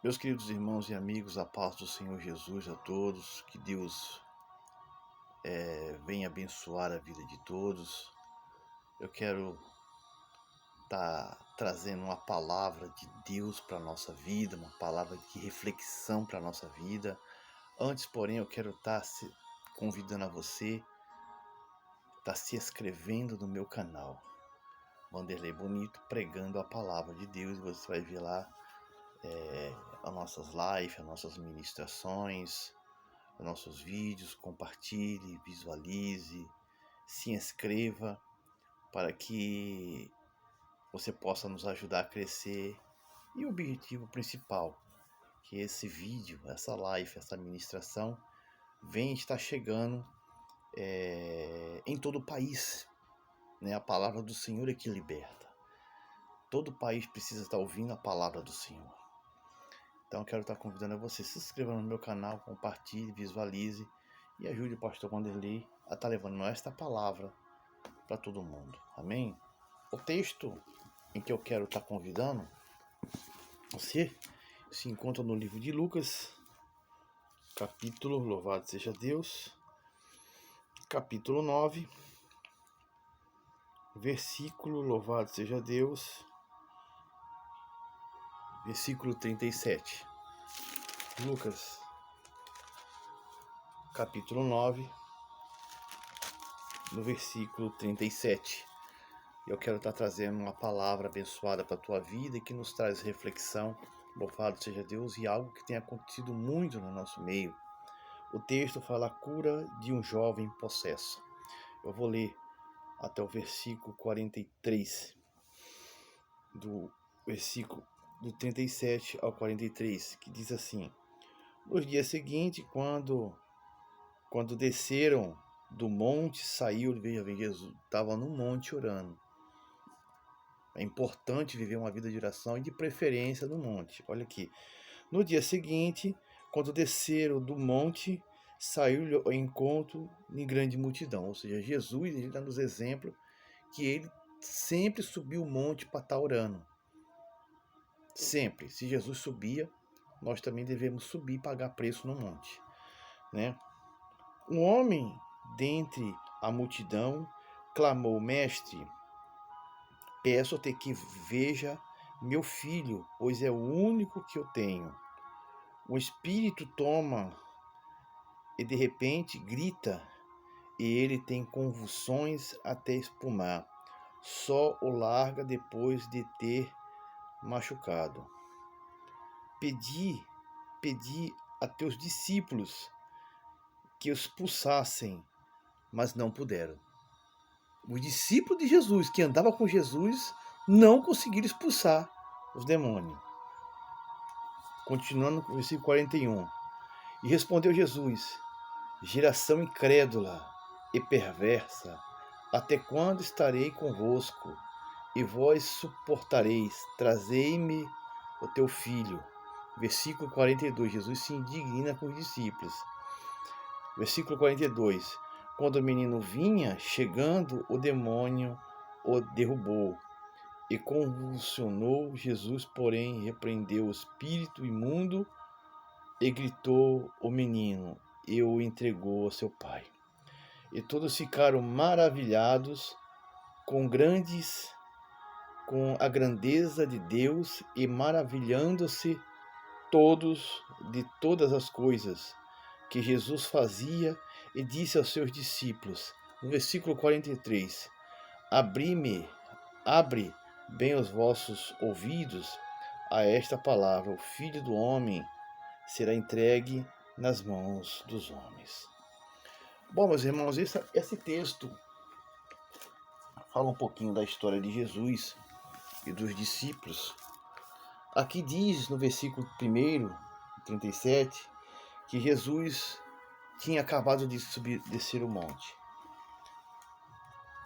Meus queridos irmãos e amigos, a paz do Senhor Jesus a todos, que Deus venha abençoar a vida de todos. Eu quero estar trazendo uma palavra de Deus para a nossa vida, uma palavra de reflexão para a nossa vida. Antes, porém, eu quero estar convidando a você a se inscrevendo no meu canal, Vanderlei Bonito, pregando a palavra de Deus. Você vai ver lá as nossas lives, as nossas ministrações, nossos vídeos, compartilhe, visualize, se inscreva para que você possa nos ajudar a crescer. E o objetivo principal, que esse vídeo, essa live, essa ministração venha estar chegando em todo o país, né? A palavra do Senhor é que liberta. Todo o país precisa estar ouvindo a palavra do Senhor. Então eu quero estar convidando a você, se inscreva no meu canal, compartilhe, visualize e ajude o pastor Vanderlei a estar levando esta palavra para todo mundo. Amém? O texto em que eu quero estar convidando você se encontra no livro de Lucas, capítulo, louvado seja Deus, capítulo 9, versículo, louvado seja Deus, versículo 37. Lucas, capítulo 9, no versículo 37. Eu quero estar trazendo uma palavra abençoada para a tua vida e que nos traz reflexão. Louvado seja Deus, e algo que tem acontecido muito no nosso meio. O texto fala a cura de um jovem possesso. Eu vou ler até o versículo 43, do versículo do 37 ao 43, que diz assim: nos dias seguintes, quando desceram do monte, saiu, Jesus estava no monte orando. É importante viver uma vida de oração e de preferência no monte. Olha aqui. No dia seguinte, quando desceram do monte, saiu ao encontro de grande multidão. Ou seja, Jesus, ele dá nos exemplos que ele sempre subiu o monte para estar orando. Sempre. Se Jesus subia, nós também devemos subir e pagar preço no monte, né? Um homem dentre a multidão clamou: mestre, peço-te que veja meu filho, pois é o único que eu tenho. O espírito toma e de repente grita, e ele tem convulsões até espumar. Só o larga depois de ter machucado. Pedi a teus discípulos que os expulsassem, mas não puderam. Os discípulos de Jesus, que andavam com Jesus, não conseguiram expulsar os demônios. Continuando com o versículo 41. E respondeu Jesus: geração incrédula e perversa, até quando estarei convosco? E vós suportareis? Trazei-me o teu filho. Versículo 42. Jesus se indigna com os discípulos. Versículo 42. Quando o menino vinha chegando, o demônio o derrubou e convulsionou. Jesus, porém, repreendeu o espírito imundo e gritou o menino, e o entregou ao seu pai. E todos ficaram maravilhados com a grandeza de Deus, e maravilhando-se todos de todas as coisas que Jesus fazia, e disse aos seus discípulos, no versículo 43, abre bem os vossos ouvidos a esta palavra: o Filho do Homem será entregue nas mãos dos homens. Bom, meus irmãos, esse texto fala um pouquinho da história de Jesus e dos discípulos. Aqui diz no versículo 1, 37, que Jesus tinha acabado de descer o monte.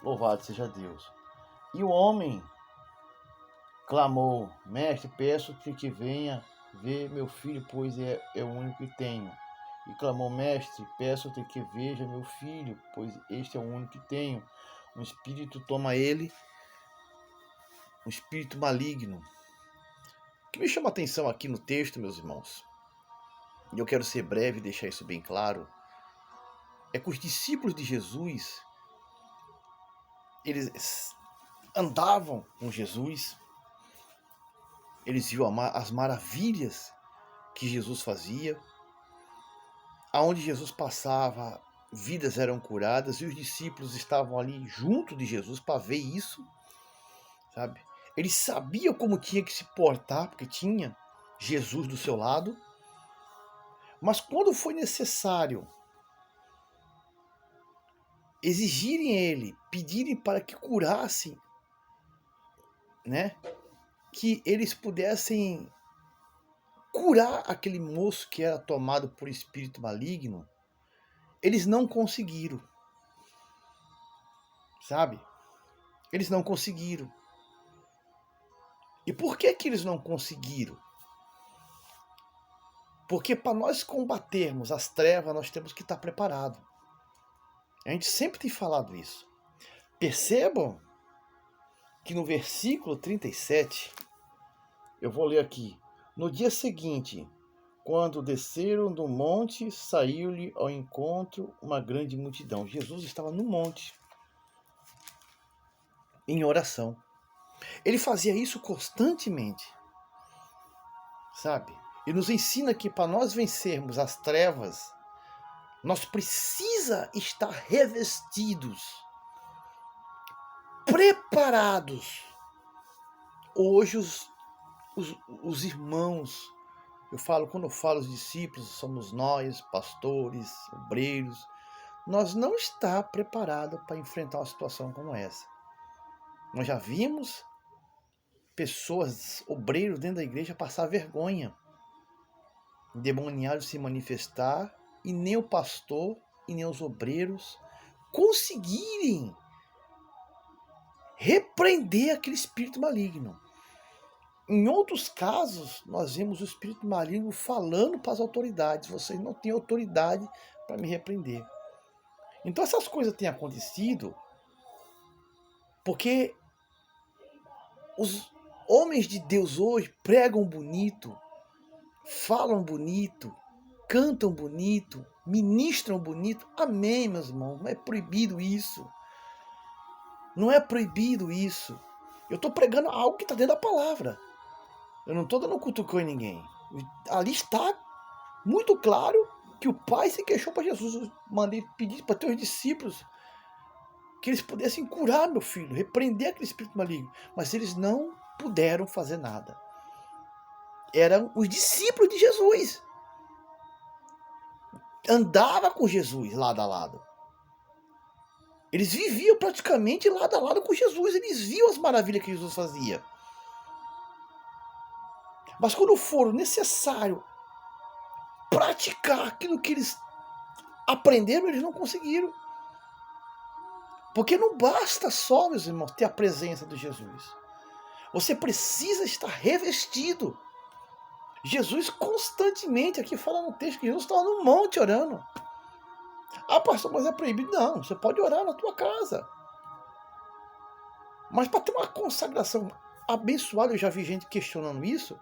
Louvado seja Deus. E o homem clamou: mestre, peço-te que venha ver meu filho, pois é o único que tenho. E clamou: mestre, peço-te que veja meu filho, pois este é o único que tenho. Um espírito toma ele, um espírito maligno, O que me chama a atenção aqui no texto, meus irmãos, e eu quero ser breve e deixar isso bem claro, é que os discípulos de Jesus, eles andavam com Jesus, eles viam as maravilhas que Jesus fazia, aonde Jesus passava, vidas eram curadas, e os discípulos estavam ali junto de Jesus para ver isso, sabe? Eles sabiam como tinha que se portar, porque tinha Jesus do seu lado, mas quando foi necessário exigirem ele, pedirem para que curassem, né? Que eles pudessem curar aquele moço que era tomado por espírito maligno, eles não conseguiram, sabe? Eles não conseguiram. E por que que eles não conseguiram? Porque para nós combatermos as trevas, nós temos que estar preparados. A gente sempre tem falado isso. Percebam que no versículo 37, eu vou ler aqui. No dia seguinte, quando desceram do monte, saiu-lhe ao encontro uma grande multidão. Jesus estava no monte, em oração. Ele fazia isso constantemente, sabe? E nos ensina que para nós vencermos as trevas, nós precisa estar revestidos, preparados. Hoje os irmãos, quando eu falo os discípulos, somos nós, pastores, obreiros, nós não está preparado para enfrentar uma situação como essa. Nós já vimos pessoas, obreiros dentro da igreja passar vergonha, demoniados se manifestar, e nem o pastor e nem os obreiros conseguirem repreender aquele espírito maligno. Em outros casos, nós vemos o espírito maligno falando para as autoridades: vocês não têm autoridade para me repreender. Então essas coisas têm acontecido porque os homens de Deus hoje pregam bonito, falam bonito, cantam bonito, ministram bonito. Amém, meus irmãos, não é proibido isso. Não é proibido isso. Eu estou pregando algo que está dentro da palavra. Eu não estou dando cutucão em ninguém. Ali está muito claro que o Pai se queixou para Jesus. Eu mandei pedir para teus discípulos que eles pudessem curar meu filho, repreender aquele espírito maligno. Mas eles não puderam fazer nada. Eram os discípulos de Jesus. Andava com Jesus lado a lado. Eles viviam praticamente lado a lado com Jesus. Eles viam as maravilhas que Jesus fazia. Mas quando for necessário praticar aquilo que eles aprenderam, eles não conseguiram. Porque não basta só, meus irmãos, ter a presença de Jesus. Você precisa estar revestido. Jesus constantemente, aqui fala no texto que Jesus estava no monte orando. Ah, pastor, mas é proibido. Não, você pode orar na tua casa. Mas para ter uma consagração abençoada, eu já vi gente questionando isso.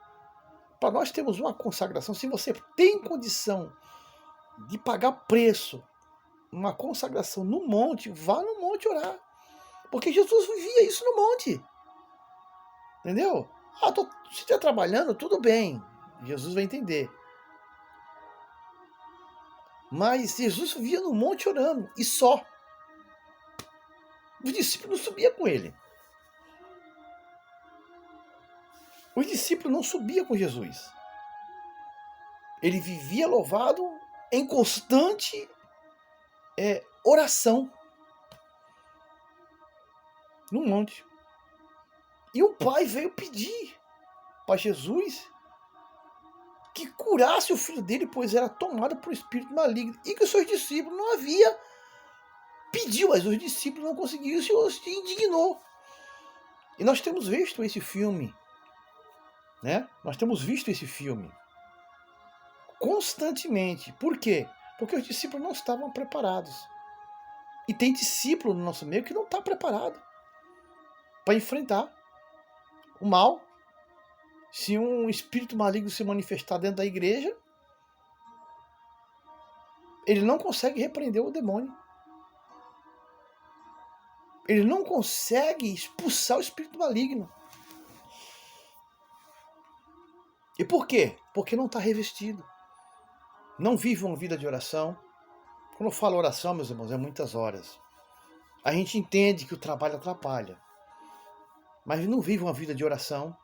Para nós termos uma consagração, se você tem condição de pagar preço, uma consagração no monte, vá no monte orar. Porque Jesus vivia isso no monte. Entendeu? Ah, se estiver trabalhando, tudo bem. Jesus vai entender. Mas Jesus vivia no monte orando, e só. Os discípulos não subiam com ele. Os discípulos não subiam com Jesus. Ele vivia louvado em constante oração no monte. E o pai veio pedir para Jesus que curasse o filho dele, pois era tomado por espírito maligno. E que os seus discípulos não havia pediu, mas os discípulos não conseguiram, o Senhor se indignou. E nós temos visto esse filme, né? Nós temos visto esse filme constantemente. Por quê? Porque os discípulos não estavam preparados. E tem discípulo no nosso meio que não está preparado para enfrentar o mal Se um espírito maligno se manifestar dentro da igreja, ele não consegue repreender o demônio. Ele não consegue expulsar o espírito maligno. E por quê? Porque não está revestido. Não vive uma vida de oração. Quando eu falo oração, meus irmãos, é muitas horas. A gente entende que o trabalho atrapalha. Mas não vive uma vida de oração.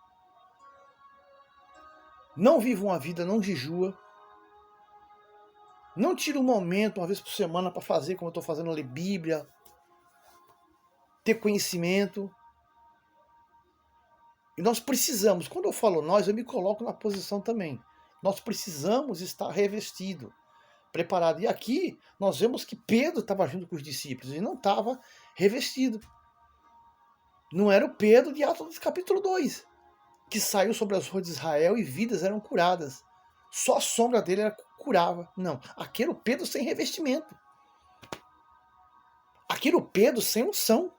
Não vive uma vida, não jejua. Não tira um momento, uma vez por semana, para fazer como eu estou fazendo, ler Bíblia. Ter conhecimento. E nós precisamos, quando eu falo nós, eu me coloco na posição também. Nós precisamos estar revestido, preparado. E aqui nós vemos que Pedro estava junto com os discípulos e não estava revestido. Não era o Pedro de Atos capítulo 2, que saiu sobre as ruas de Israel e vidas eram curadas. Só a sombra dele curava. Não, aquele era o Pedro sem revestimento. Aquele era o Pedro sem unção.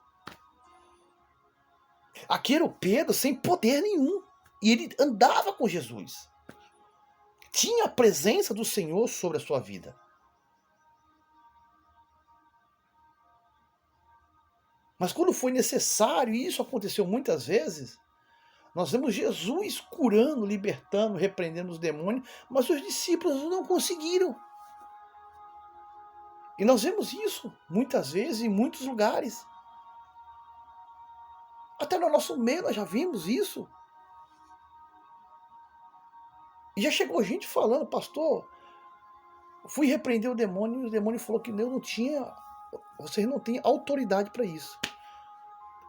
Aquele era o Pedro sem poder nenhum. E ele andava com Jesus. Tinha a presença do Senhor sobre a sua vida. Mas quando foi necessário, e isso aconteceu muitas vezes, nós vemos Jesus curando, libertando, repreendendo os demônios, mas os discípulos não conseguiram. E nós vemos isso muitas vezes em muitos lugares. Até no nosso meio nós já vimos isso. E já chegou gente falando, pastor, fui repreender o demônio e o demônio falou que eu não tinha, vocês não têm autoridade para isso.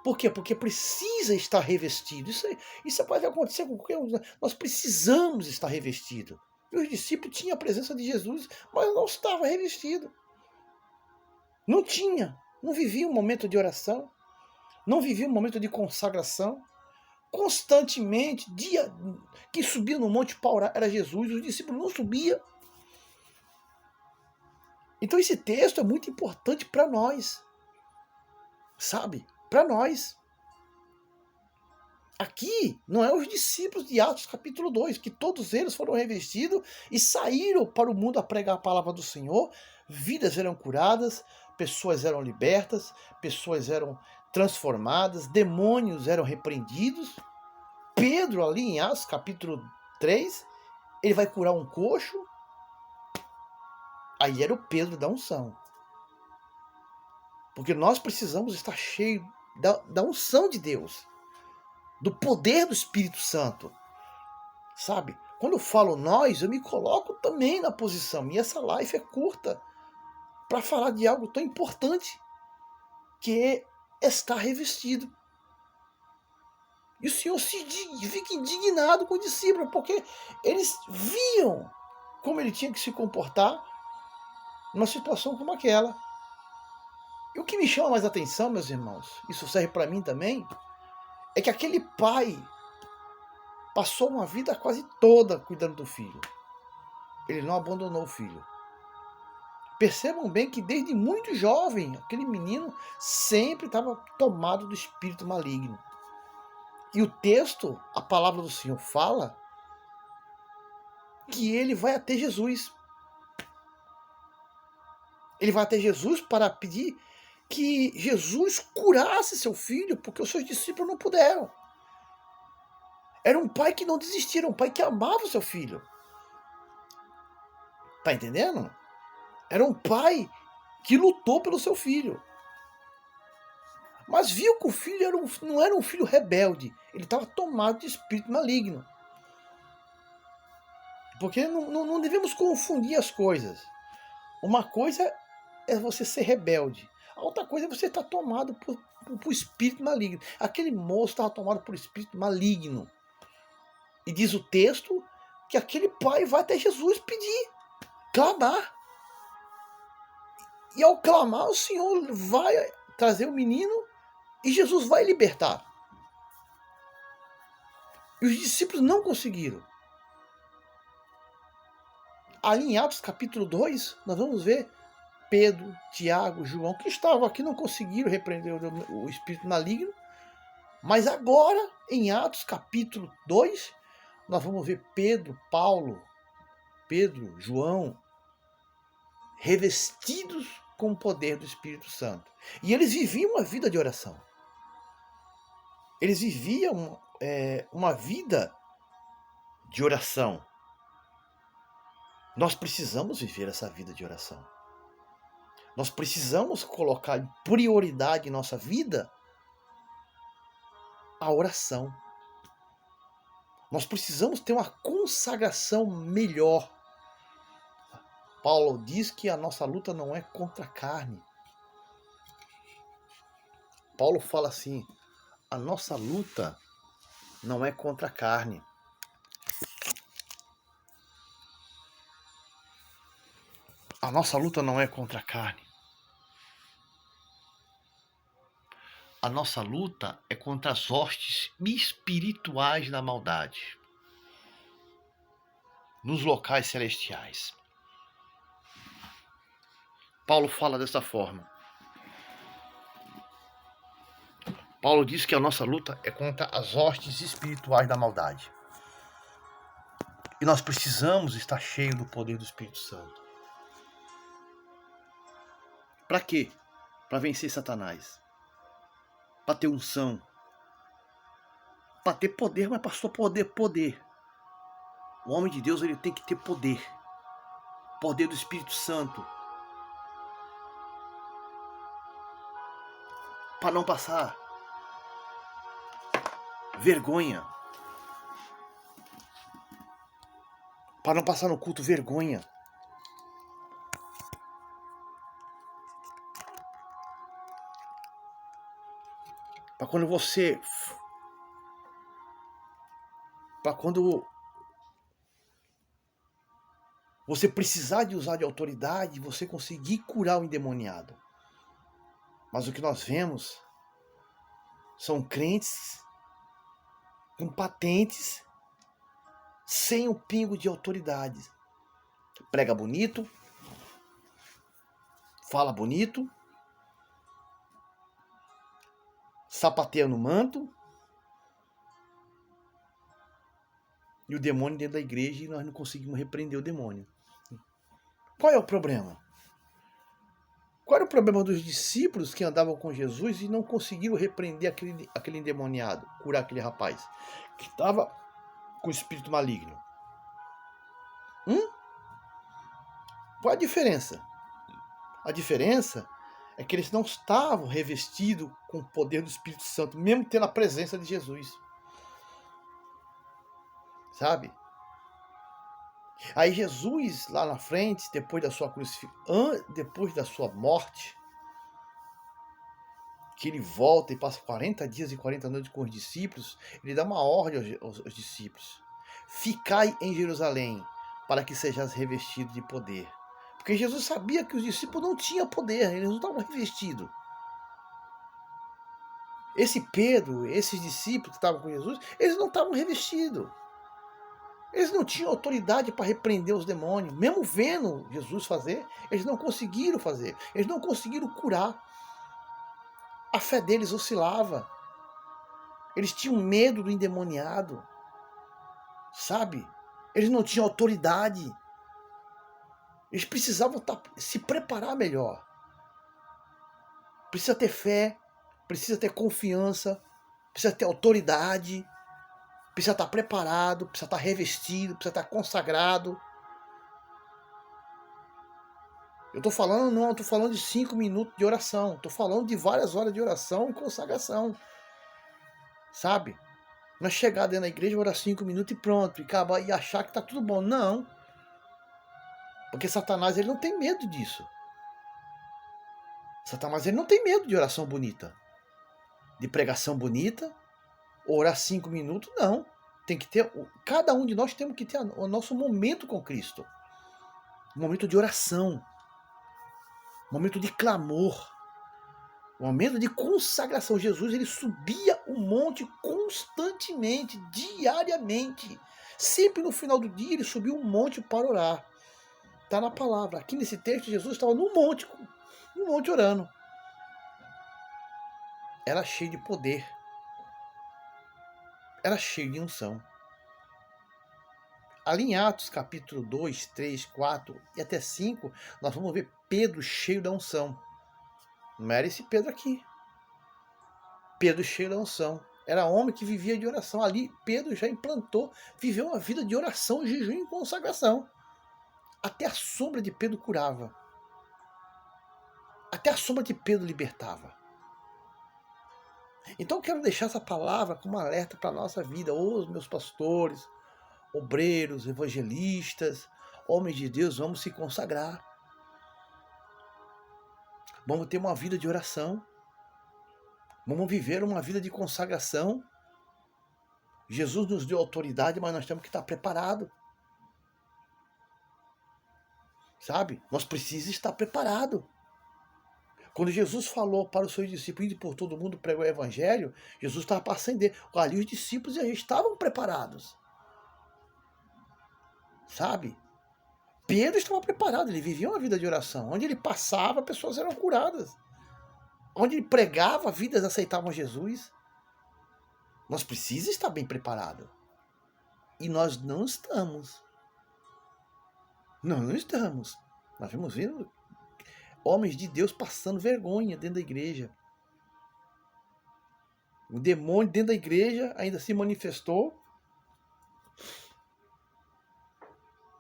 Por quê? Porque precisa estar revestido. Isso pode acontecer com qualquer um. Nós precisamos estar revestido. E os discípulos tinham a presença de Jesus, mas não estava revestido. Não tinha. Não vivia um momento de oração. Não vivia um momento de consagração. Constantemente, quem subia no monte para orar era Jesus. Os discípulos não subiam. Então esse texto é muito importante para nós. Sabe? Para nós. Aqui não é os discípulos de Atos capítulo 2, que todos eles foram revestidos e saíram para o mundo a pregar a palavra do Senhor, vidas eram curadas, pessoas eram libertas, pessoas eram transformadas, demônios eram repreendidos. Pedro ali em Atos capítulo 3, ele vai curar um coxo, aí era o Pedro da unção. Porque nós precisamos estar cheios da unção de Deus, do poder do Espírito Santo, sabe? Quando eu falo nós, eu me coloco também na posição, e essa live é curta, para falar de algo tão importante, que é estar revestido. E o Senhor fica indignado com o discípulo, porque eles viam como ele tinha que se comportar numa situação como aquela. E o que me chama mais atenção, meus irmãos, isso serve para mim também, é que aquele pai passou uma vida quase toda cuidando do filho. Ele não abandonou o filho. Percebam bem que desde muito jovem, aquele menino sempre estava tomado do espírito maligno. E o texto, a palavra do Senhor fala que ele vai até Jesus. Ele vai até Jesus para pedir que Jesus curasse seu filho, porque os seus discípulos não puderam. Era um pai que não desistia, era um pai que amava o seu filho. Tá entendendo? Era um pai que lutou pelo seu filho. Mas viu que o filho não era um filho rebelde. Ele estava tomado de espírito maligno. Porque não devemos confundir as coisas. Uma coisa é você ser rebelde. A outra coisa é você estar tomado por espírito maligno. Aquele moço estava tomado por espírito maligno. E diz o texto que aquele pai vai até Jesus pedir, clamar. E ao clamar, o Senhor vai trazer o menino e Jesus vai libertar. E os discípulos não conseguiram. Ali em Atos capítulo 2, nós vamos ver Pedro, Tiago, João, que estavam aqui, não conseguiram repreender o espírito maligno. Mas agora, em Atos capítulo 2, nós vamos ver Pedro, Paulo, Pedro, João, revestidos com o poder do Espírito Santo. E eles viviam uma vida de oração. Eles viviam uma vida de oração. Nós precisamos viver essa vida de oração. Nós precisamos colocar em prioridade em nossa vida a oração. Nós precisamos ter uma consagração melhor. Paulo diz que a nossa luta não é contra a carne. Paulo fala assim, a nossa luta não é contra a carne. A nossa luta não é contra a carne. A nossa luta é contra as hostes espirituais da maldade, nos locais celestiais. Paulo fala dessa forma. Paulo diz que a nossa luta é contra as hostes espirituais da maldade. E nós precisamos estar cheios do poder do Espírito Santo. Para quê? Para vencer Satanás. Para ter unção. Para ter poder, mas para só poder. O homem de Deus, ele tem que ter poder. Poder do Espírito Santo. Para não passar vergonha. Para não passar no culto vergonha. Para quando você... Para quando você precisar de usar de autoridade, você conseguir curar o endemoniado. Mas o que nós vemos são crentes com patentes, sem um pingo de autoridade. Prega bonito, fala bonito, sapateia no manto, e o demônio dentro da igreja e nós não conseguimos repreender o demônio. Qual é o problema? Qual era o problema dos discípulos que andavam com Jesus e não conseguiram repreender aquele endemoniado, curar aquele rapaz que estava com espírito maligno? Qual a diferença? A diferença é que eles não estavam revestidos com o poder do Espírito Santo, mesmo tendo a presença de Jesus. Sabe? Aí Jesus, lá na frente, depois da sua depois da sua morte, que ele volta e passa 40 dias e 40 noites com os discípulos, ele dá uma ordem aos discípulos. Ficai em Jerusalém, para que sejais revestidos de poder. Porque Jesus sabia que os discípulos não tinham poder, eles não estavam revestidos. Esse Pedro, esses discípulos que estavam com Jesus, eles não estavam revestidos. Eles não tinham autoridade para repreender os demônios. Mesmo vendo Jesus fazer, eles não conseguiram fazer. Eles não conseguiram curar. A fé deles oscilava. Eles tinham medo do endemoniado. Sabe? Eles não tinham autoridade. Eles precisavam se preparar melhor. Precisa ter fé. Precisa ter confiança. Precisa ter autoridade. Precisa estar preparado, precisa estar revestido, precisa estar consagrado. Eu estou falando, não estou falando de 5 minutos de oração. Estou falando de várias horas de oração e consagração. Sabe? Não é chegar dentro da igreja, orar 5 minutos e pronto. E acabar e achar que está tudo bom. Não. Porque Satanás, ele não tem medo disso. Satanás, ele não tem medo de oração bonita. De pregação bonita. Orar 5 minutos, não. Tem que ter, cada um de nós temos que ter o nosso momento com Cristo. Um momento de oração. Um momento de clamor. Um momento de consagração. Jesus, ele subia o monte constantemente, diariamente. Sempre no final do dia, ele subiu um monte para orar. Está na palavra. Aqui nesse texto, Jesus estava no monte orando. Era cheio de poder. Era cheio de unção. Ali em Atos, capítulo 2, 3, 4 e até 5, nós vamos ver Pedro cheio da unção. Não era esse Pedro aqui. Pedro cheio da unção. Era homem que vivia de oração. Ali, Pedro já implantou, viveu uma vida de oração, jejum e consagração. Até a sombra de Pedro curava. Até a sombra de Pedro libertava. Então eu quero deixar essa palavra como alerta para a nossa vida. Os meus pastores, obreiros, evangelistas, homens de Deus, vamos se consagrar. Vamos ter uma vida de oração. Vamos viver uma vida de consagração. Jesus nos deu autoridade, mas nós temos que estar preparados. Sabe? Nós precisamos estar preparados. Quando Jesus falou para os seus discípulos ir por todo mundo pregar o evangelho, Jesus estava para acender. Ali os discípulos já estavam preparados. Sabe? Pedro estava preparado, ele vivia uma vida de oração. Onde ele passava, pessoas eram curadas. Onde ele pregava, vidas aceitavam Jesus. Nós precisamos estar bem preparados. E nós não estamos. Não estamos. Nós vamos vendo homens de Deus passando vergonha dentro da igreja. O demônio dentro da igreja ainda se manifestou.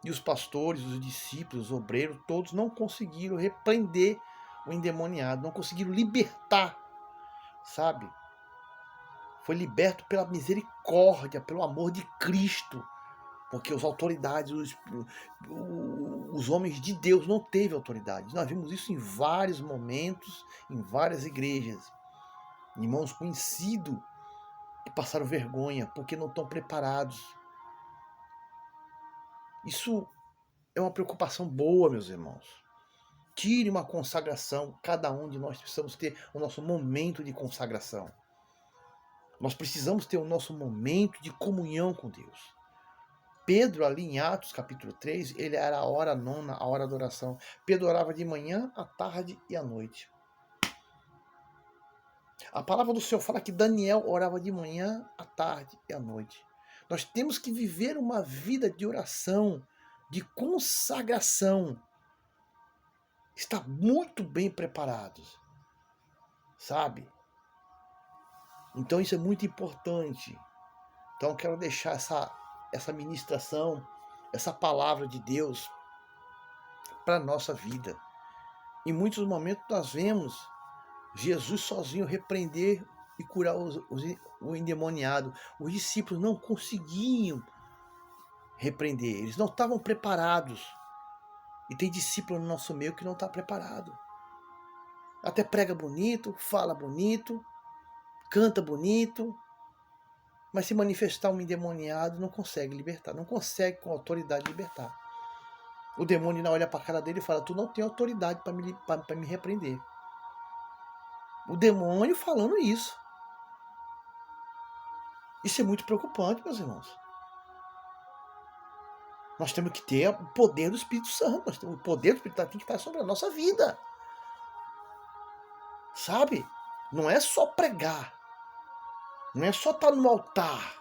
E os pastores, os discípulos, os obreiros, todos não conseguiram repreender o endemoniado, não conseguiram libertar, sabe? Foi liberto pela misericórdia, pelo amor de Cristo, porque as autoridades, os homens de Deus não teve autoridade. Nós vimos isso em vários momentos, em várias igrejas. Irmãos conhecidos que passaram vergonha porque não estão preparados. Isso é uma preocupação boa, meus irmãos. Tire uma consagração. Cada um de nós precisamos ter o nosso momento de consagração. Nós precisamos ter o nosso momento de comunhão com Deus. Pedro, ali em Atos, capítulo 3, ele era a hora nona, a hora da oração. Pedro orava de manhã, à tarde e à noite. A palavra do Senhor fala que Daniel orava de manhã, à tarde e à noite. Nós temos que viver uma vida de oração, de consagração. Estar muito bem preparados. Sabe? Então isso é muito importante. Então eu quero deixar essa ministração, essa palavra de Deus para a nossa vida. Em muitos momentos nós vemos Jesus sozinho repreender e curar o endemoniado. Os discípulos não conseguiam repreender, eles não estavam preparados. E tem discípulo no nosso meio que não está preparado. Até prega bonito, fala bonito, canta bonito, mas se manifestar um endemoniado não consegue libertar, não consegue com autoridade libertar. O demônio não olha para a cara dele e fala: tu não tem autoridade para me repreender. O demônio falando isso. Isso é muito preocupante, meus irmãos. Nós temos que ter o poder do Espírito Santo. O poder do Espírito Santo tem que estar sobre a nossa vida. Sabe? Não é só pregar. Não é só estar no altar.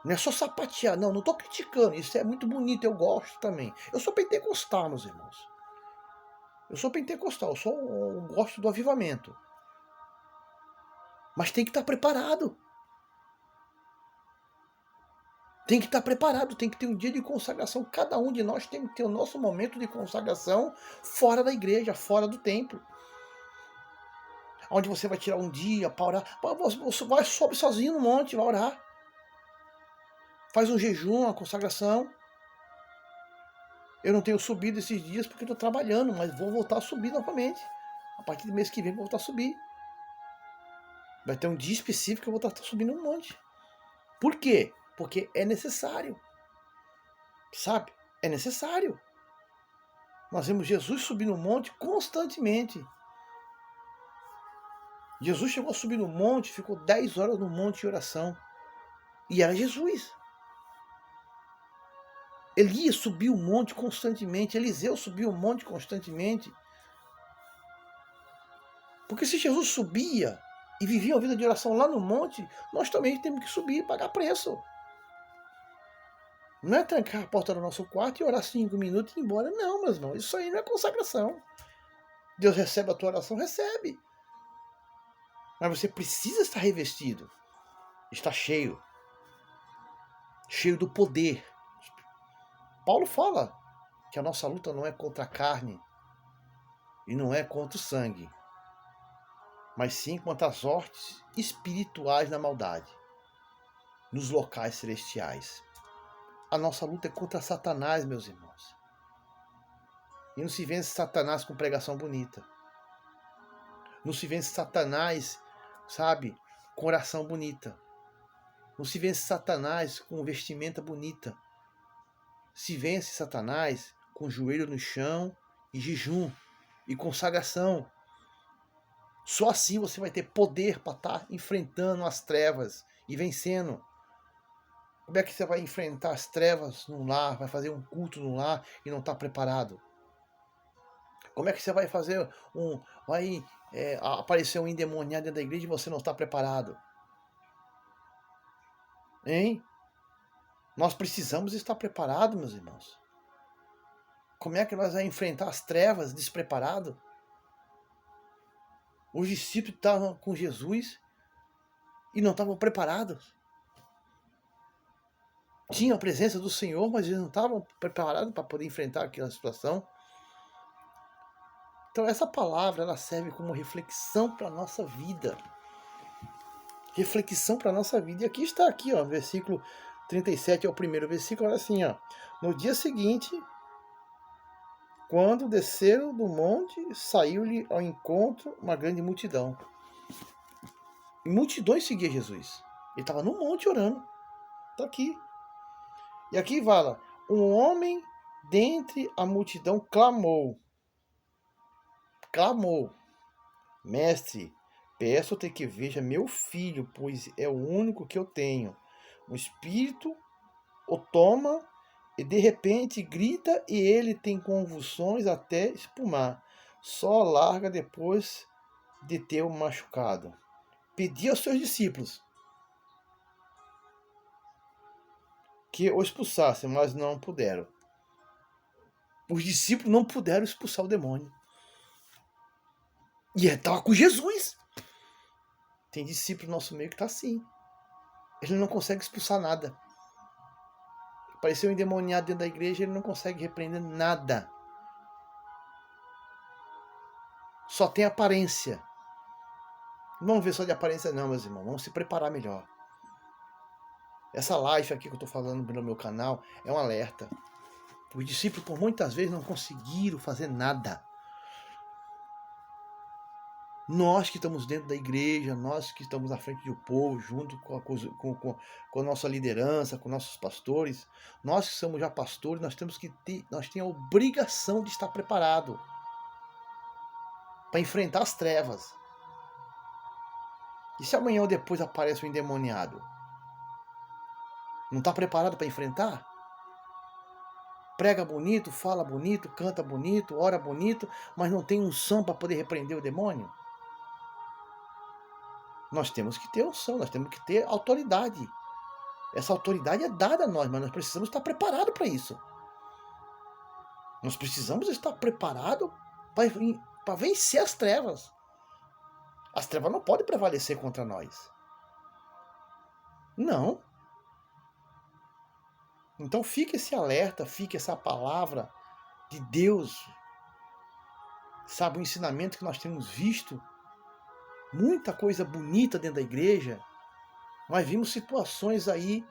Não é só sapatear. Não estou criticando. Isso é muito bonito. Eu gosto também. Eu sou pentecostal, meus irmãos. Eu sou pentecostal. Eu gosto do avivamento. Mas tem que estar preparado. Tem que estar preparado, tem que ter um dia de consagração. Cada um de nós tem que ter o nosso momento de consagração fora da igreja, fora do templo. Onde você vai tirar um dia para orar. Você vai, sobe sozinho no monte, vai orar. Faz um jejum, uma consagração. Eu não tenho subido esses dias porque estou trabalhando, mas vou voltar a subir novamente. A partir do mês que vem vou voltar a subir. Vai ter um dia específico que eu vou estar subindo um monte. Por quê? Porque é necessário. Sabe? É necessário. Nós vemos Jesus subir no monte constantemente. Jesus chegou a subir no monte, ficou 10 horas no monte de oração. E era Jesus. Elias subiu o monte constantemente. Eliseu subiu o monte constantemente. Porque se Jesus subia e vivia uma vida de oração lá no monte, nós também temos que subir e pagar preço. Não é trancar a porta do nosso quarto e orar 5 minutos e ir embora. Não, meus irmãos, isso aí não é consagração. Deus recebe a tua oração? Recebe. Mas você precisa estar revestido. Está cheio. Cheio do poder. Paulo fala que a nossa luta não é contra a carne e não é contra o sangue, mas sim contra as hortes espirituais na maldade, nos locais celestiais. A nossa luta é contra Satanás, meus irmãos. E não se vence Satanás com pregação bonita. Não se vence Satanás, sabe, com oração bonita. Não se vence Satanás com vestimenta bonita. Se vence Satanás com joelho no chão e jejum e consagração. Só assim você vai ter poder para estar enfrentando as trevas e vencendo. Como é que você vai enfrentar as trevas num lar, vai fazer um culto num lar e não está preparado? Como é que você vai fazer aparecer um endemoniado dentro da igreja e você não está preparado? Hein? Nós precisamos estar preparados, meus irmãos. Como é que nós vamos enfrentar as trevas despreparado? Os discípulos estavam com Jesus e não estavam preparados. Tinham a presença do Senhor, mas eles não estavam preparados para poder enfrentar aquela situação. Então essa palavra ela serve como reflexão para a nossa vida. Reflexão para a nossa vida. E aqui está, aqui, ó, versículo 37 é o primeiro versículo, olha assim, ó. No dia seguinte, quando desceram do monte, saiu-lhe ao encontro uma grande multidão. E multidões seguiam Jesus. Ele estava no monte orando. Está aqui. E aqui fala, um homem dentre a multidão clamou. Mestre, peço-te que veja meu filho, pois é o único que eu tenho. O espírito o toma e de repente grita e ele tem convulsões até espumar. Só larga depois de ter o machucado. Pedi aos seus discípulos que o expulsassem, mas não puderam. Os discípulos não puderam expulsar o demônio. E ele estava com Jesus. Tem discípulo no nosso meio que está assim. Ele não consegue expulsar nada. Apareceu um endemoniado dentro da igreja, ele não consegue repreender nada. Só tem aparência. Não vamos ver só de aparência não, meus irmãos. Vamos se preparar melhor. Essa live aqui que eu estou falando pelo meu canal é um alerta. Os discípulos por muitas vezes não conseguiram fazer nada. Nós que estamos dentro da igreja, nós que estamos à frente do povo, junto com a nossa liderança, com nossos pastores, nós que somos já pastores, nós temos a obrigação de estar preparado para enfrentar as trevas. E se amanhã ou depois aparece um endemoniado? Não está preparado para enfrentar? Prega bonito, fala bonito, canta bonito, ora bonito, mas não tem unção para poder repreender o demônio? Nós temos que ter unção, nós temos que ter autoridade. Essa autoridade é dada a nós, mas nós precisamos estar preparados para isso. Nós precisamos estar preparados para vencer as trevas. As trevas não podem prevalecer contra nós. Não. Então fique esse alerta, fique essa palavra de Deus. Sabe, o ensinamento que nós temos visto. Muita coisa bonita dentro da igreja. Mas vimos situações aí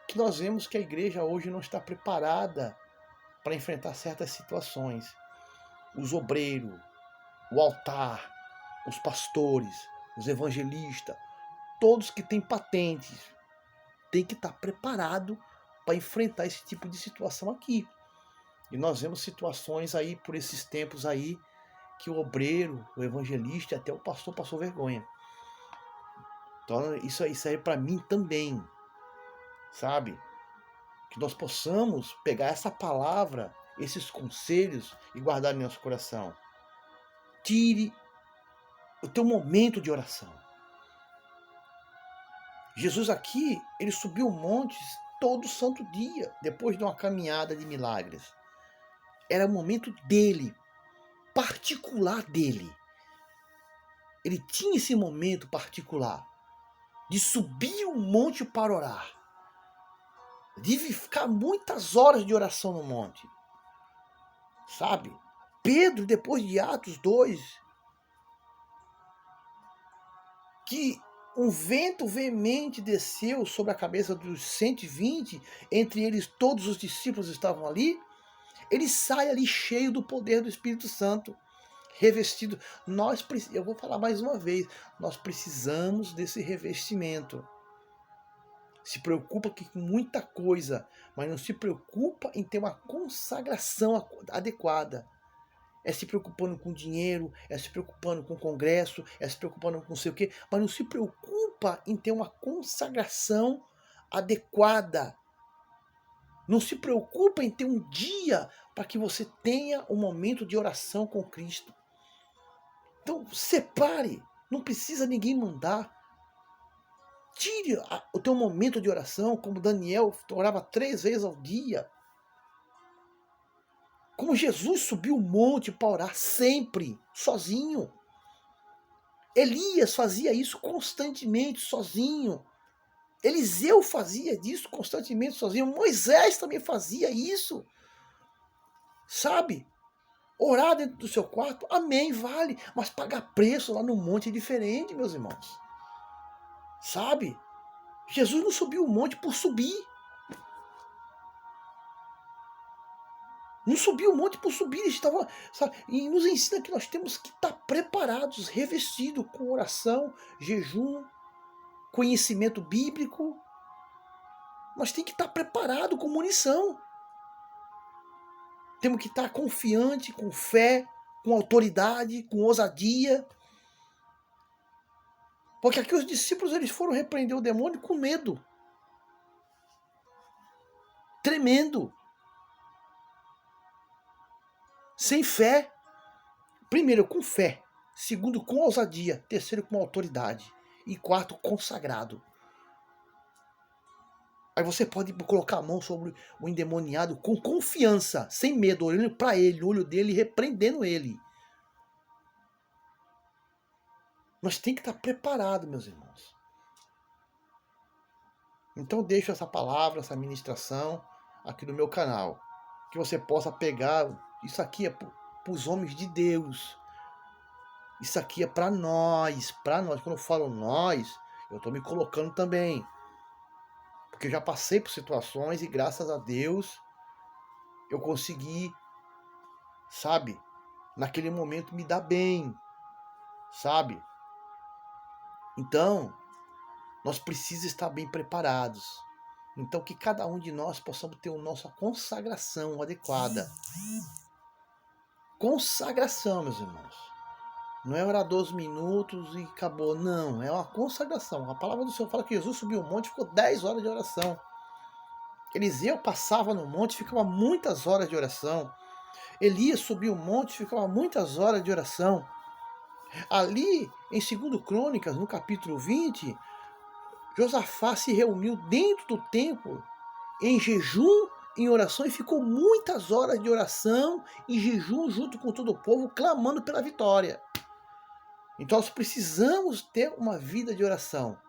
que nós vemos que a igreja hoje não está preparada para enfrentar certas situações. Os obreiros, o altar, os pastores, os evangelistas, todos que têm patentes, têm que estar preparados para enfrentar esse tipo de situação aqui. E nós vemos situações aí, por esses tempos aí, que o obreiro, o evangelista, até o pastor passou vergonha. Então isso aí serve para mim também, sabe? Que nós possamos pegar essa palavra, esses conselhos e guardar em nosso coração. Tire o teu momento de oração. Jesus aqui, ele subiu montes todo santo dia, depois de uma caminhada de milagres. Era o momento dele, particular dele. Ele tinha esse momento particular de subir o monte para orar, de ficar muitas horas de oração no monte, sabe? Pedro, depois de Atos 2, que um vento veemente desceu sobre a cabeça dos 120, entre eles todos os discípulos estavam ali, ele sai ali cheio do poder do Espírito Santo, revestido. Eu vou falar mais uma vez, nós precisamos desse revestimento. Se preocupa com muita coisa, mas não se preocupa em ter uma consagração adequada. É se preocupando com dinheiro, é se preocupando com o congresso, é se preocupando com não sei o quê, mas não se preocupa em ter uma consagração adequada. Não se preocupa em ter um dia para que você tenha um momento de oração com Cristo. Então, separe, não precisa ninguém mandar. Tire o teu momento de oração, como Daniel orava 3 vezes ao dia. Como Jesus subiu o monte para orar sempre, sozinho. Elias fazia isso constantemente, sozinho. Eliseu fazia isso constantemente, sozinho. Moisés também fazia isso. Sabe? Orar dentro do seu quarto, amém, vale. Mas pagar preço lá no monte é diferente, meus irmãos. Sabe? Jesus não subiu o monte por subir. Não subiu o monte por subir, ele estava, sabe? E nos ensina que nós temos que estar preparados, revestidos com oração, jejum, conhecimento bíblico. Nós temos que estar preparados com munição. Temos que estar confiante, com fé, com autoridade, com ousadia. Porque aqui os discípulos eles foram repreender o demônio com medo. Tremendo. Sem fé. Primeiro, com fé. Segundo, com ousadia. Terceiro, com autoridade. E quarto, consagrado. Aí você pode colocar a mão sobre o endemoniado com confiança, sem medo, olhando para ele, no olho dele, repreendendo ele. Nós temos que estar preparados, meus irmãos. Então deixo essa palavra, essa ministração aqui no meu canal. Que você possa pegar, isso aqui é para os homens de Deus. Isso aqui é para nós, para nós. Quando eu falo nós, eu estou me colocando também. Porque eu já passei por situações e graças a Deus eu consegui, sabe, naquele momento me dar bem, sabe? Então, nós precisamos estar bem preparados. Então, que cada um de nós possamos ter a nossa consagração adequada. Consagração, meus irmãos. Não é orar 12 minutos e acabou. Não, é uma consagração. A palavra do Senhor fala que Jesus subiu o monte e ficou 10 horas de oração. Eliseu passava no monte e ficava muitas horas de oração. Elias subiu o monte e ficava muitas horas de oração. Ali, em 2 Crônicas, no capítulo 20, Josafá se reuniu dentro do templo, em jejum, em oração, e ficou muitas horas de oração, em jejum, junto com todo o povo, clamando pela vitória. Então nós precisamos ter uma vida de oração,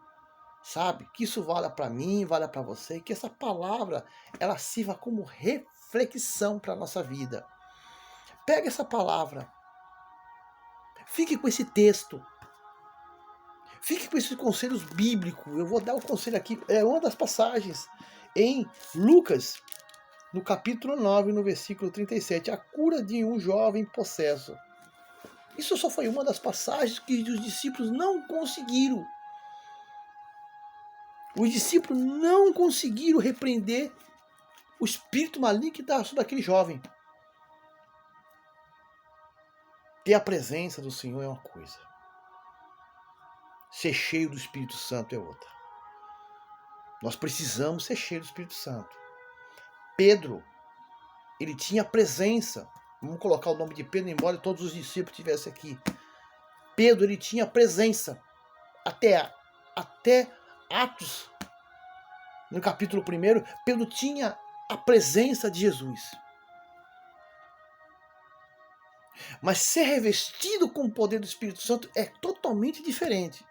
sabe? Que isso valha para mim, valha para você, que essa palavra, ela sirva como reflexão para a nossa vida. Pega essa palavra, fique com esse texto, fique com esses conselhos bíblicos. Eu vou dar um conselho aqui, é uma das passagens em Lucas, no capítulo 9, no versículo 37, a cura de um jovem possesso. Isso só foi uma das passagens que os discípulos não conseguiram. Os discípulos não conseguiram repreender o espírito maligno que estava sobre aquele jovem. Ter a presença do Senhor é uma coisa. Ser cheio do Espírito Santo é outra. Nós precisamos ser cheios do Espírito Santo. Pedro, ele tinha presença. Vamos colocar o nome de Pedro, embora todos os discípulos estivessem aqui. Pedro, ele tinha presença. Até Atos, no capítulo 1, Pedro tinha a presença de Jesus. Mas ser revestido com o poder do Espírito Santo é totalmente diferente.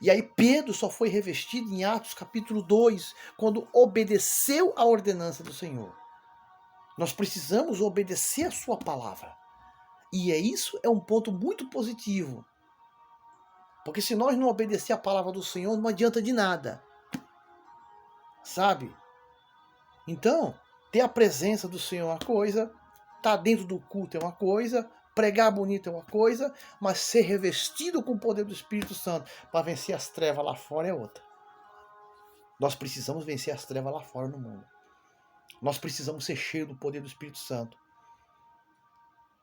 E aí Pedro só foi revestido em Atos capítulo 2, quando obedeceu à ordenança do Senhor. Nós precisamos obedecer a sua palavra. E isso é um ponto muito positivo. Porque se nós não obedecer a palavra do Senhor, não adianta de nada. Sabe? Então, ter a presença do Senhor é uma coisa, estar dentro do culto é uma coisa, pregar bonito é uma coisa, mas ser revestido com o poder do Espírito Santo para vencer as trevas lá fora é outra. Nós precisamos vencer as trevas lá fora no mundo. Nós precisamos ser cheios do poder do Espírito Santo.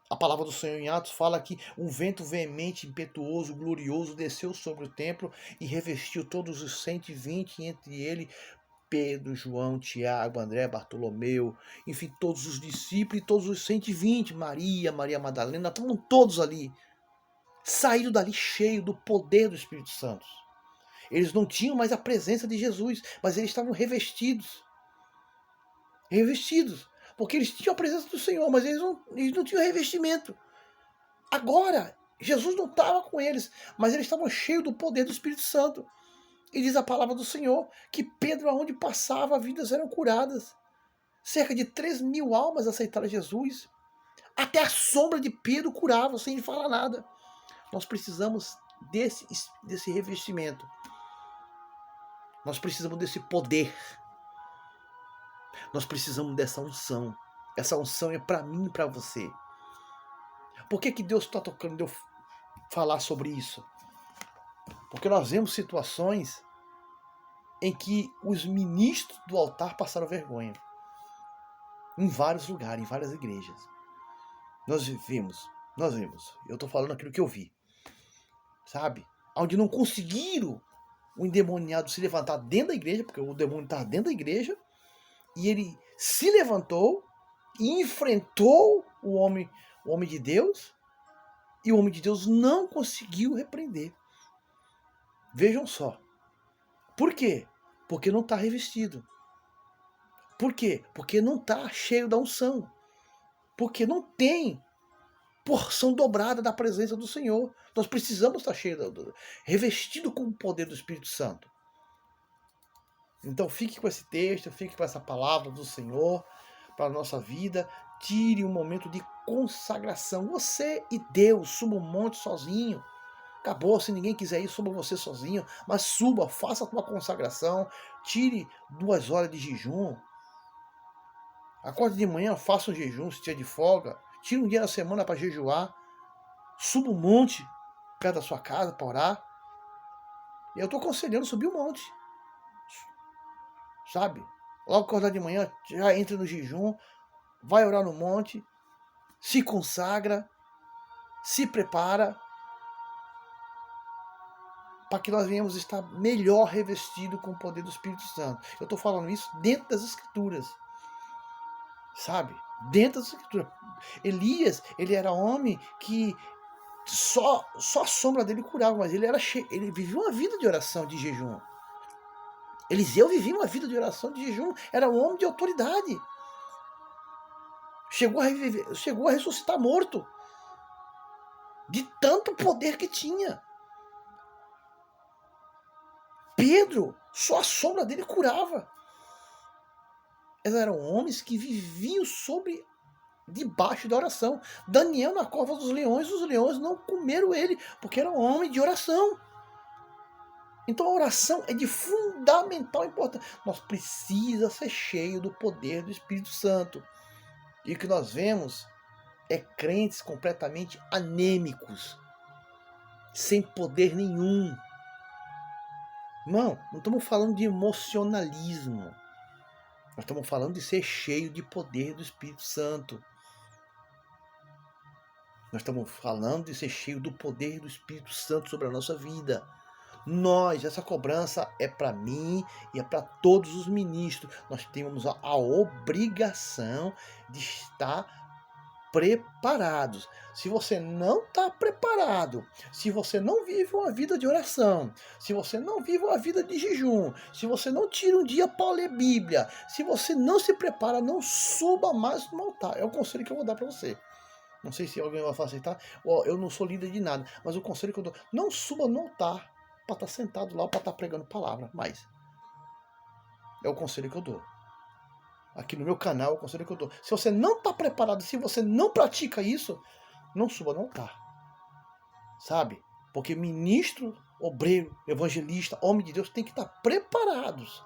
A palavra do Senhor em Atos fala que um vento veemente, impetuoso, glorioso desceu sobre o templo e revestiu todos os 120, entre ele Pedro, João, Tiago, André, Bartolomeu, enfim, todos os discípulos e todos os 120, Maria Madalena, estavam todos ali. Saíram dali cheios do poder do Espírito Santo. Eles não tinham mais a presença de Jesus, mas eles estavam revestidos. Revestidos. Porque eles tinham a presença do Senhor, mas eles não tinham revestimento. Agora, Jesus não estava com eles, mas eles estavam cheios do poder do Espírito Santo. E diz a palavra do Senhor que Pedro, aonde passava, vidas eram curadas. Cerca de 3.000 almas aceitaram Jesus. Até a sombra de Pedro curava, sem falar nada. Nós precisamos desse revestimento. Nós precisamos desse poder. Nós precisamos dessa unção. Essa unção é para mim e para você. Por que Deus está tocando eu falar sobre isso? Porque nós vemos situações em que os ministros do altar passaram vergonha. Em vários lugares, em várias igrejas. Nós vimos. Eu estou falando aquilo que eu vi. Sabe? Onde não conseguiram o endemoniado se levantar dentro da igreja, porque o demônio estava dentro da igreja, e ele se levantou e enfrentou o homem de Deus, e o homem de Deus não conseguiu repreender. Vejam só. Por quê? Porque não está revestido. Por quê? Porque não está cheio da unção. Porque não tem porção dobrada da presença do Senhor. Nós precisamos estar revestido com o poder do Espírito Santo. Então fique com esse texto, fique com essa palavra do Senhor para a nossa vida. Tire um momento de consagração. Você e Deus, suba um monte sozinho. Acabou, se ninguém quiser ir, suba você sozinho. Mas suba, faça a tua consagração. Tire 2 horas de jejum. Acorde de manhã, faça um jejum se tiver de folga. Tire um dia da semana para jejuar. Suba um monte perto da sua casa para orar. E eu estou aconselhando subir um monte. Sabe? Logo acordar de manhã, já entra no jejum, vai orar no monte, se consagra, se prepara, para que nós venhamos estar melhor revestido com o poder do Espírito Santo. Eu estou falando isso dentro das Escrituras. Sabe? Dentro das Escrituras. Elias, ele era homem que só a sombra dele curava, mas ele vivia uma vida de oração, de jejum. Eliseu vivia uma vida de oração, de jejum, era um homem de autoridade. Chegou a ressuscitar morto. De tanto poder que tinha. Pedro, só a sombra dele curava. Eles eram homens que viviam debaixo da oração. Daniel na cova dos leões, os leões não comeram ele, porque era um homem de oração. Então a oração é de fundamental importância. Nós precisamos ser cheios do poder do Espírito Santo. E o que nós vemos é crentes completamente anêmicos, sem poder nenhum. Não estamos falando de emocionalismo. Nós estamos falando de ser cheio de poder do Espírito Santo. Nós estamos falando de ser cheio do poder do Espírito Santo sobre a nossa vida. Essa cobrança é para mim e é para todos os ministros. Nós temos a obrigação de estar preparados. Se você não está preparado, se você não vive uma vida de oração, se você não vive uma vida de jejum, se você não tira um dia para ler Bíblia, se você não se prepara, não suba mais no altar. É o conselho que eu vou dar para você. Não sei se alguém vai aceitar. Eu não sou líder de nada, mas o conselho que eu dou, não suba no altar para estar sentado lá ou para estar pregando palavra, mas é o conselho que eu dou. Aqui no meu canal, o conselho que eu dou. Se você não está preparado, se você não pratica isso, não suba no altar. Sabe? Porque ministro, obreiro, evangelista, homem de Deus tem que estar preparados.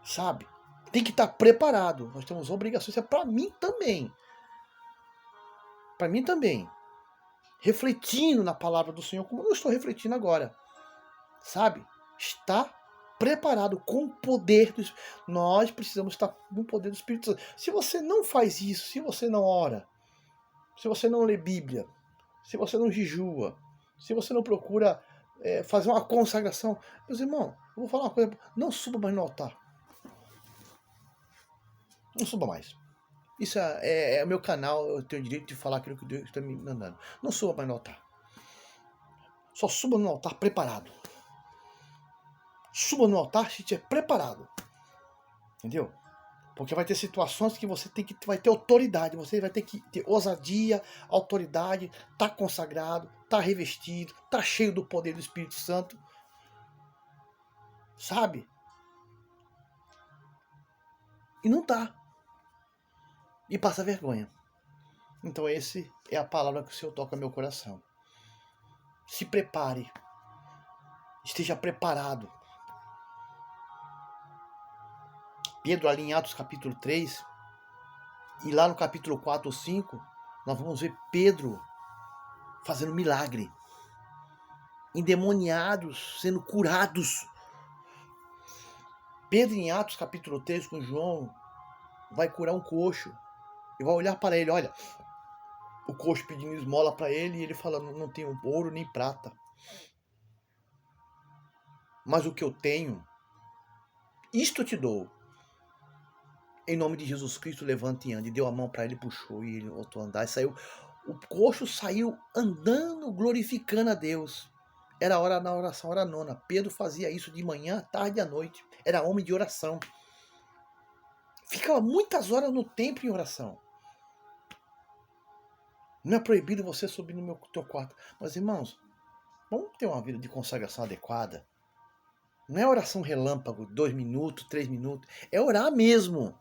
Sabe? Tem que estar preparado. Nós temos obrigações. É para mim também. Para mim também. Refletindo na palavra do Senhor, como eu estou refletindo agora. Sabe? Está preparado com o poder do Espírito. Nós precisamos estar no poder do Espírito Santo. Se você não faz isso, se você não ora, se você não lê Bíblia, se você não jejua, se você não procura fazer uma consagração, meus irmãos, eu vou falar uma coisa, não suba mais no altar. Não suba mais. Isso é o meu canal, eu tenho o direito de falar aquilo que Deus está me mandando. Não suba mais no altar. Só suba no altar preparado. Suba no altar se estiver preparado. Entendeu? Porque vai ter situações que você vai ter autoridade, você vai ter que ter ousadia, autoridade, tá consagrado, tá revestido, tá cheio do poder do Espírito Santo. Sabe? E não tá. E passa vergonha. Então esse é a palavra que o Senhor toca no meu coração. Se prepare. Esteja preparado. Pedro, ali em Atos capítulo 3, e lá no capítulo 4 ou 5, nós vamos ver Pedro fazendo milagre. Endemoniados sendo curados. Pedro, em Atos capítulo 3, com João, vai curar um coxo. E vai olhar para ele, olha, o coxo pedindo esmola para ele, e ele falando, não tenho ouro nem prata. Mas o que eu tenho, isto eu te dou. Em nome de Jesus Cristo, levante e ande. Deu a mão para ele, puxou e ele voltou a andar. E saiu. O coxo saiu andando, glorificando a Deus. Era hora na oração, hora nona. Pedro fazia isso de manhã, tarde e à noite. Era homem de oração. Ficava muitas horas no templo em oração. Não é proibido você subir no teu quarto. Mas, irmãos, vamos ter uma vida de consagração adequada. Não é oração relâmpago, 2 minutos, 3 minutos. É orar mesmo.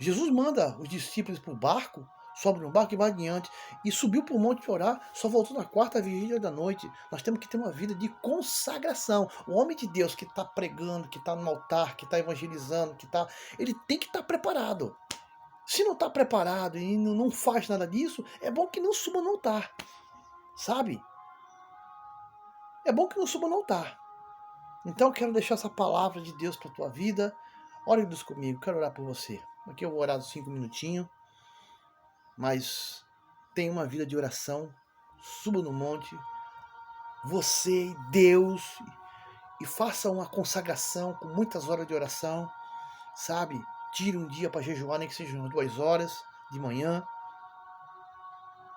Jesus manda os discípulos para o barco, sobe no barco e vai adiante. E subiu para o monte para orar, só voltou na quarta vigília da noite. Nós temos que ter uma vida de consagração. O homem de Deus que está pregando, que está no altar, que está evangelizando, ele tem que estar preparado. Se não está preparado e não faz nada disso, é bom que não suba no altar. Sabe? É bom que não suba no altar. Então eu quero deixar essa palavra de Deus para a tua vida. Ore Deus comigo, quero orar por você. Aqui eu vou orar 5 minutinhos. Mas tenha uma vida de oração. Suba no monte. Você e Deus. E faça uma consagração com muitas horas de oração. Sabe? Tire um dia para jejuar, nem que seja umas 2 horas de manhã.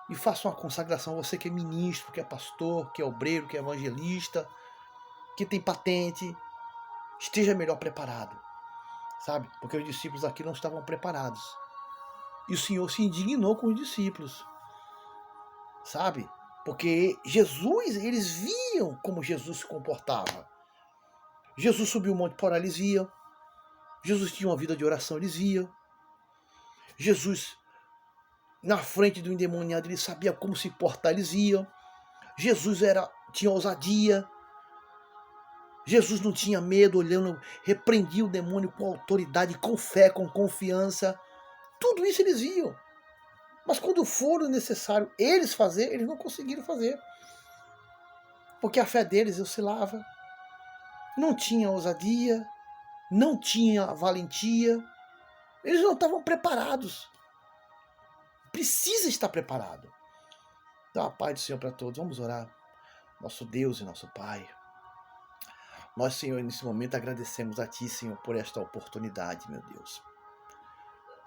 E faça uma consagração. Você que é ministro, que é pastor, que é obreiro, que é evangelista, que tem patente. Esteja melhor preparado. Sabe? Porque os discípulos aqui não estavam preparados. E o Senhor se indignou com os discípulos. Sabe? Porque Jesus, eles viam como Jesus se comportava. Jesus subiu o monte para orar, eles viam. Jesus tinha uma vida de oração, eles viam. Jesus, na frente do endemoniado, ele sabia como se portar, eles viam. Jesus tinha ousadia. Jesus não tinha medo, olhando, repreendia o demônio com autoridade, com fé, com confiança. Tudo isso eles viam. Mas quando for necessário eles fazer, eles não conseguiram fazer. Porque a fé deles oscilava. Não tinha ousadia, não tinha valentia. Eles não estavam preparados. Precisa estar preparado. Dá a paz do Senhor para todos. Vamos orar. Nosso Deus e nosso Pai. Nós, Senhor, nesse momento agradecemos a Ti, Senhor, por esta oportunidade, meu Deus.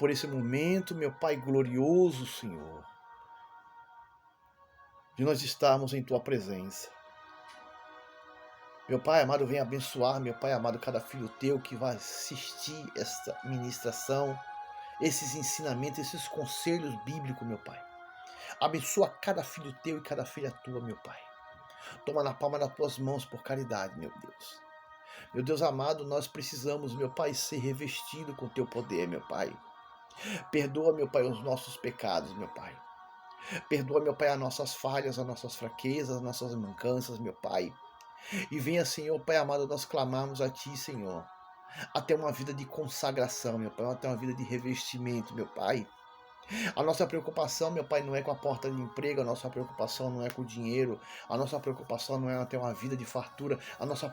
por esse momento, meu Pai glorioso, Senhor, de nós estarmos em Tua presença. Meu Pai amado, vem abençoar, meu Pai amado, cada filho Teu que vai assistir esta ministração, esses ensinamentos, esses conselhos bíblicos, meu Pai. Abençoa cada filho Teu e cada filha Tua, meu Pai. Toma na palma das Tuas mãos por caridade, meu Deus. Meu Deus amado, nós precisamos, meu Pai, ser revestido com Teu poder, meu Pai. Perdoa, meu Pai, os nossos pecados, meu Pai. Perdoa, meu Pai, as nossas falhas, as nossas fraquezas, as nossas mancanças, meu Pai. E venha, Senhor, Pai amado, nós clamarmos a Ti, Senhor, até uma vida de consagração, meu Pai, até uma vida de revestimento, meu Pai. A nossa preocupação, meu Pai, não é com a porta de emprego, a nossa preocupação não é com o dinheiro, a nossa preocupação não é ter uma vida de fartura, a nossa preocupação